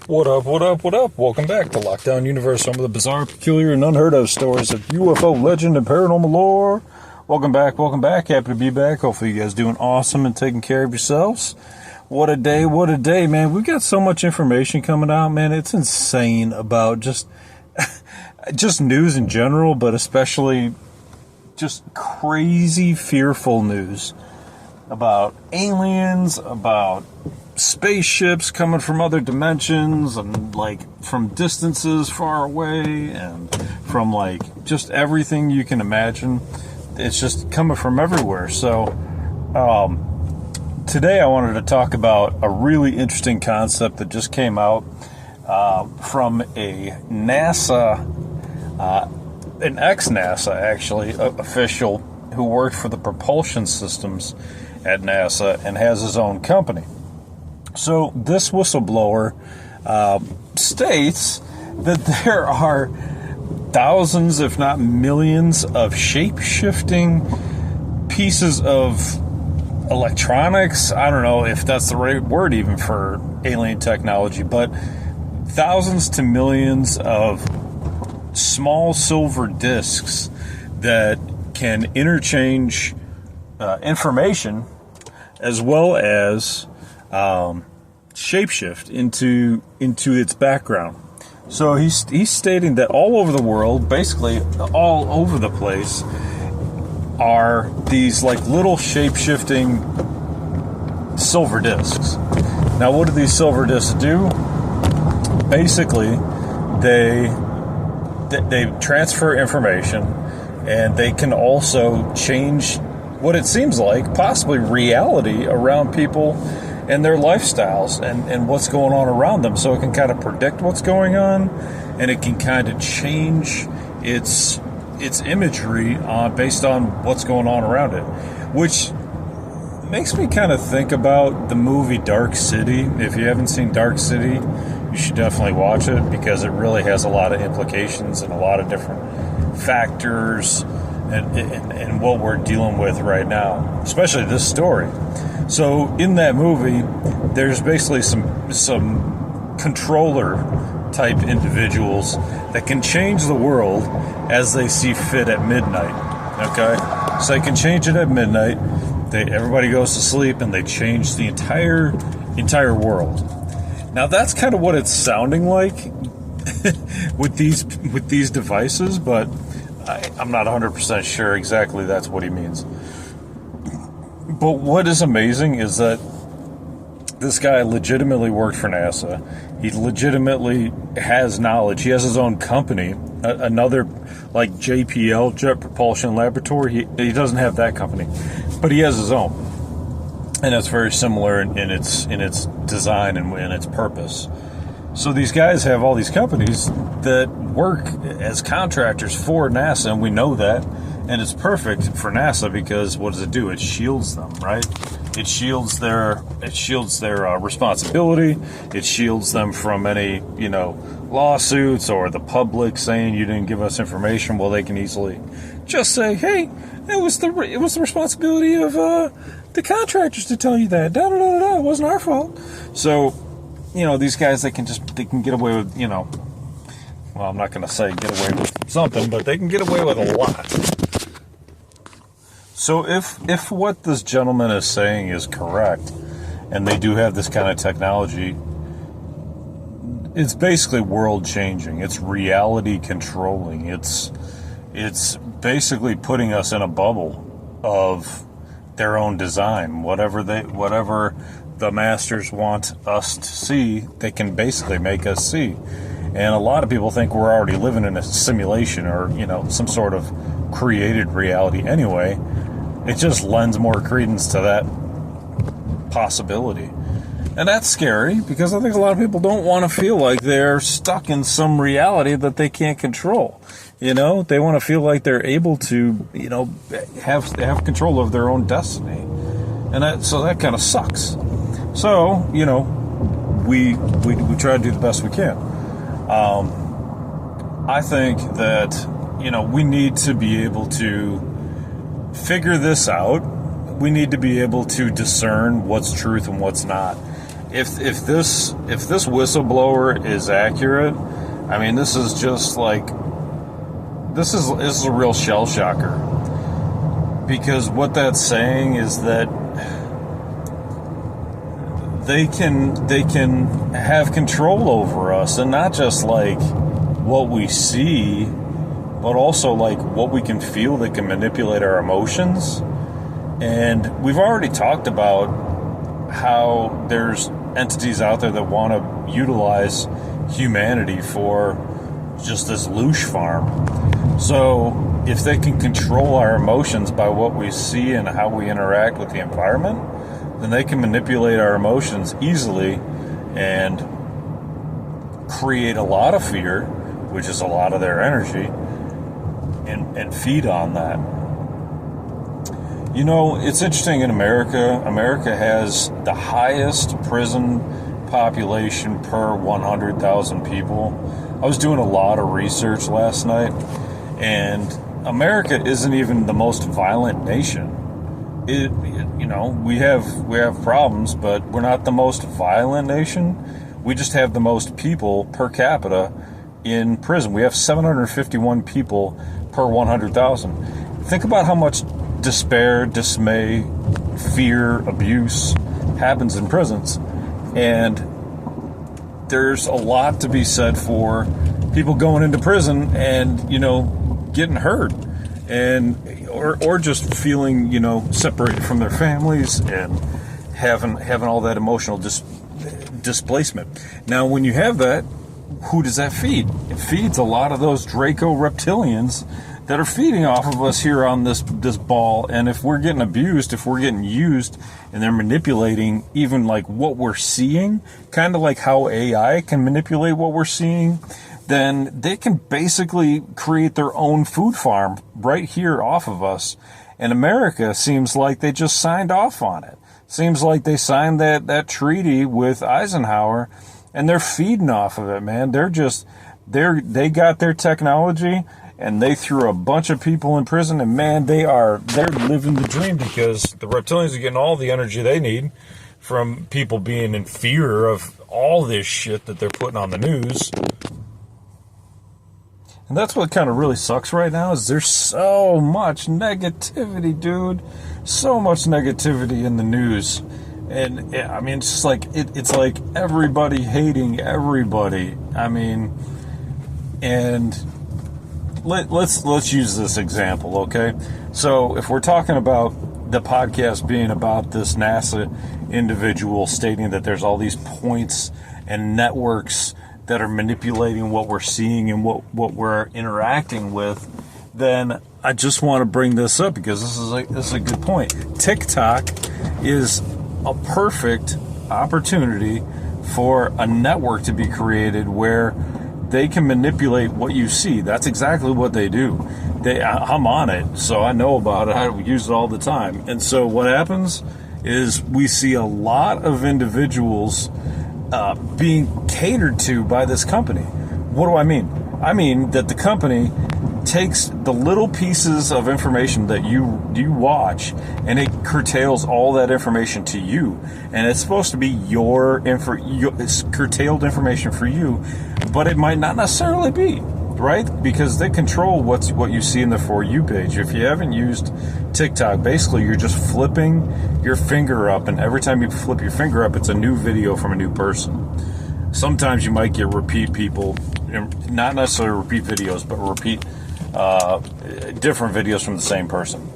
What up, what up, what up? Welcome back to Lockdown Universe, some of the bizarre, peculiar, and unheard of stories of UFO legend and paranormal lore. Welcome back, welcome back. Happy to be back. Hopefully you guys doing awesome and taking care of yourselves. What a day, man. We've got so much information coming out, man. It's insane about just news in general, but especially just crazy, fearful news about aliens, about spaceships coming from other dimensions and like from distances far away and from like just everything you can imagine. It's just coming from everywhere. So today I wanted to talk about a really interesting concept that just came out from a NASA, an ex-NASA actually, official who worked for the propulsion systems at NASA and has his own company. So this whistleblower states that there are thousands, if not millions, of shape-shifting pieces of electronics. I don't know if that's the right word even for alien technology, but thousands to millions of small silver discs that can interchange information as well as shapeshift into its background. So he's stating that all over the world, basically all over the place, are these like little shape-shifting silver discs. Now, what do these silver discs do? Basically, they transfer information, and they can also change what it seems like possibly reality around people and their lifestyles and what's going on around them. So it can kind of predict what's going on, and it can kind of change its imagery based on what's going on around it, which makes me kind of think about the movie Dark City. If you haven't seen Dark City, you should definitely watch it because it really has a lot of implications and a lot of different factors and what we're dealing with right now, especially this story. So in that movie, there's basically some controller type individuals that can change the world as they see fit at midnight. Okay, so they can change it at midnight. Everybody goes to sleep and they change the entire world. Now that's kind of what it's sounding like with these devices, but I'm not 100% sure exactly that's what he means. But what is amazing is that this guy legitimately worked for NASA. He legitimately has knowledge. He has his own company, another like JPL, Jet Propulsion Laboratory. He doesn't have that company, but he has his own, and it's very similar in its design and in its purpose. So these guys have all these companies that work as contractors for NASA, and we know that. And it's perfect for NASA because what does it do? It shields them, right? It shields their responsibility. It shields them from any, lawsuits or the public saying you didn't give us information. Well, they can easily just say, "Hey, it was the responsibility of the contractors to tell you that. Da da da da. It wasn't our fault." So, these guys they can get away with, well, I'm not going to say get away with something, but they can get away with a lot. So if what this gentleman is saying is correct, and they do have this kind of technology, it's basically world changing. It's reality controlling. It's basically putting us in a bubble of their own design. Whatever the masters want us to see, they can basically make us see. And a lot of people think we're already living in a simulation or, some sort of created reality anyway. It just lends more credence to that possibility. And that's scary because I think a lot of people don't want to feel like they're stuck in some reality that they can't control. They want to feel like they're able to, have control of their own destiny. And so that kind of sucks. So, we try to do the best we can. I think that, we need to be able to figure this out. We need to be able to discern what's truth and what's not. if this whistleblower is accurate, I mean, this is just like, this is a real shell shocker, because what that's saying is that they can have control over us, and not just like what we see, but also like what we can feel. They can manipulate our emotions. And we've already talked about how there's entities out there that want to utilize humanity for just this loosh farm. So if they can control our emotions by what we see and how we interact with the environment, then they can manipulate our emotions easily and create a lot of fear, which is a lot of their energy, and feed on that. You know, it's interesting in America. America has the highest prison population per 100,000 people. I was doing a lot of research last night, and America isn't even the most violent nation. You know, we have problems, but we're not the most violent nation. We just have the most people per capita in prison. We have 751 people per 100,000. Think about how much despair, dismay, fear, abuse happens in prisons. And there's a lot to be said for people going into prison and, you know, getting hurt, and or just feeling, you know, separated from their families and having all that emotional displacement. Now, when you have that, who does that feed? It feeds a lot of those Draco reptilians that are feeding off of us here on this ball. And if we're getting abused, if we're getting used, and they're manipulating even like what we're seeing, kind of like how AI can manipulate what we're seeing, then they can basically create their own food farm right here off of us. And America seems like they just signed off on it. Seems like they signed that treaty with Eisenhower, and they're feeding off of it, man. They got their technology, and they threw a bunch of people in prison, and man, they're living the dream, because the reptilians are getting all the energy they need from people being in fear of all this shit that they're putting on the news. And that's what kind of really sucks right now, is there's so much negativity, dude. So much negativity in the news. And I mean, it's just like, it's like everybody hating everybody. I mean, and let's use this example, okay? So if we're talking about the podcast being about this NASA individual stating that there's all these points and networks that are manipulating what we're seeing and what we're interacting with, then I just want to bring this up because this is a good point. TikTok is a perfect opportunity for a network to be created where they can manipulate what you see. That's exactly what they do. I'm on it, so I know about it. I use it all the time. And so what happens is we see a lot of individuals being catered to by this company. What do I mean? I mean that the company takes the little pieces of information that you watch, and it curtails all that information to you. And it's supposed to be it's curtailed information for you, but it might not necessarily be, right? Because they control what you see in the For You page. If you haven't used TikTok, basically you're just flipping your finger up, and every time you flip your finger up, it's a new video from a new person. Sometimes you might get repeat people, not necessarily repeat videos, but repeat different videos from the same person.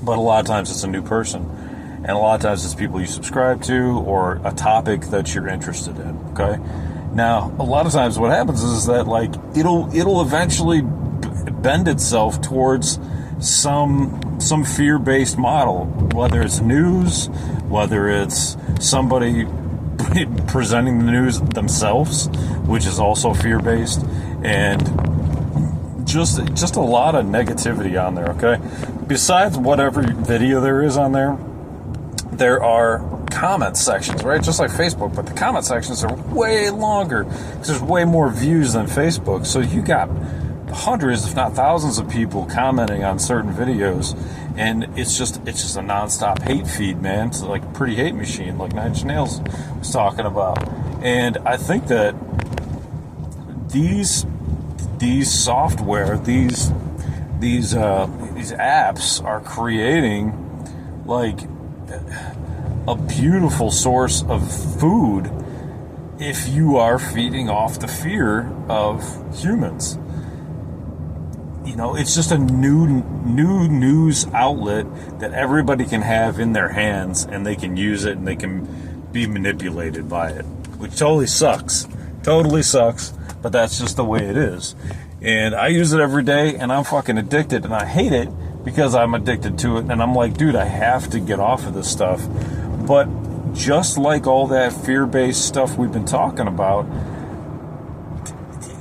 But a lot of times it's a new person, and a lot of times it's people you subscribe to or a topic that you're interested in. Okay, now a lot of times what happens is that like it'll eventually bend itself towards some fear-based model, whether it's news, whether it's somebody presenting the news themselves, which is also fear-based, and just a lot of negativity on there, okay? Besides whatever video there is on there, there are comment sections, right? Just like Facebook, but the comment sections are way longer because there's way more views than Facebook. So you got hundreds, if not thousands, of people commenting on certain videos, and it's just a nonstop hate feed, man. It's like a pretty hate machine, like Nine Inch Nails was talking about. And I think that these software, these apps are creating like a beautiful source of food if you are feeding off the fear of humans. You know, it's just a new news outlet that everybody can have in their hands, and they can use it and they can be manipulated by it, which totally sucks, but that's just the way it is. And I use it every day, and I'm fucking addicted, and I hate it because I'm addicted to it, and I'm like, dude, I have to get off of this stuff. But just like all that fear-based stuff we've been talking about,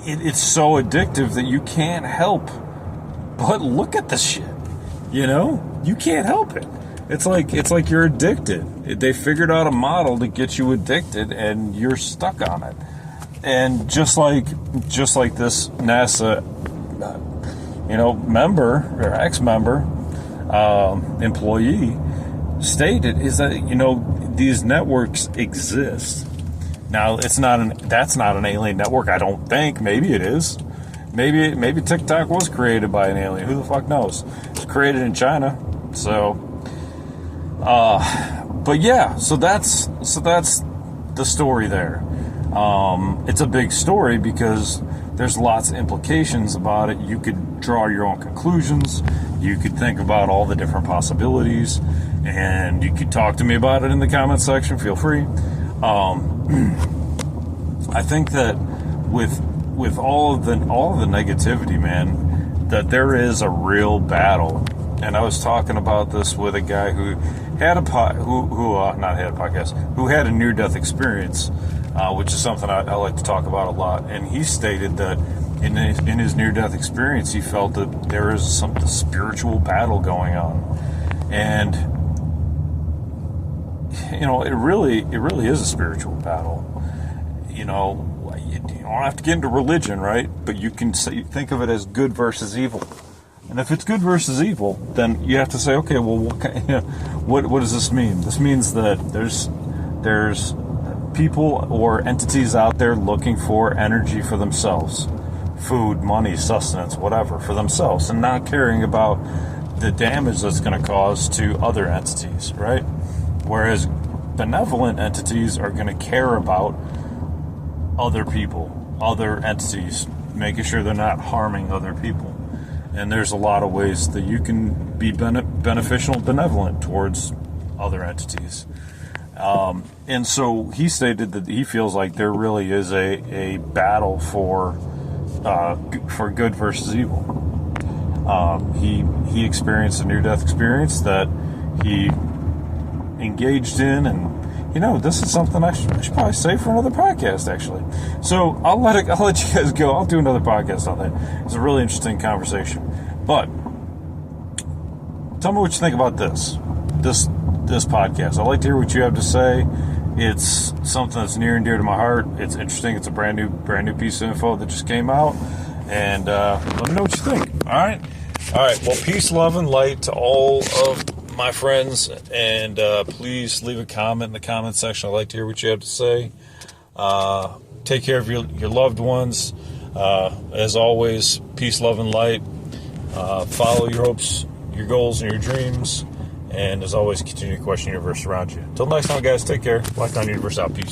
it's so addictive that you can't help but look at this shit. You know? You can't help it. It's like you're addicted. They figured out a model to get you addicted, and you're stuck on it. And just like this NASA, member or ex-member, employee stated, is that, these networks exist. Now, that's not an alien network, I don't think. Maybe it is. Maybe TikTok was created by an alien. Who the fuck knows? It's created in China. So, but yeah, so that's the story there. It's a big story because there's lots of implications about it. You could draw your own conclusions. You could think about all the different possibilities, and you could talk to me about it in the comment section. Feel free. I think that with all of the negativity, man, that there is a real battle. And I was talking about this with a guy who had who had a near-death experience, which is something I like to talk about a lot. And he stated that in his near-death experience, he felt that there is some spiritual battle going on, and it really is a spiritual battle. You don't have to get into religion, right? But you can think of it as good versus evil. And if it's good versus evil, then you have to say, okay, well, what does this mean? This means that there's people or entities out there looking for energy for themselves, food, money, sustenance, whatever, for themselves, and not caring about the damage that's going to cause to other entities, right? Whereas benevolent entities are going to care about other people, other entities, making sure they're not harming other people. And there's a lot of ways that you can be beneficial and benevolent towards other entities. And so he stated that he feels like there really is a battle for good versus evil. He experienced a near-death experience that he engaged in, and this is something I should probably say for another podcast, actually. So I'll let you guys go. I'll do another podcast on that. It's a really interesting conversation. But tell me what you think about this podcast. I'd like to hear what you have to say. It's something that's near and dear to my heart. It's interesting. It's a brand new piece of info that just came out, and let me know what you think. All right. Well, peace, love, and light to all of my friends, and please leave a comment in the comment section. I'd like to hear what you have to say. Take care of your loved ones. As always, peace, love, and light. Follow your hopes, your goals, and your dreams. And as always, continue to question the universe around you. Until next time, guys, take care. Lockdown Universe out. Peace.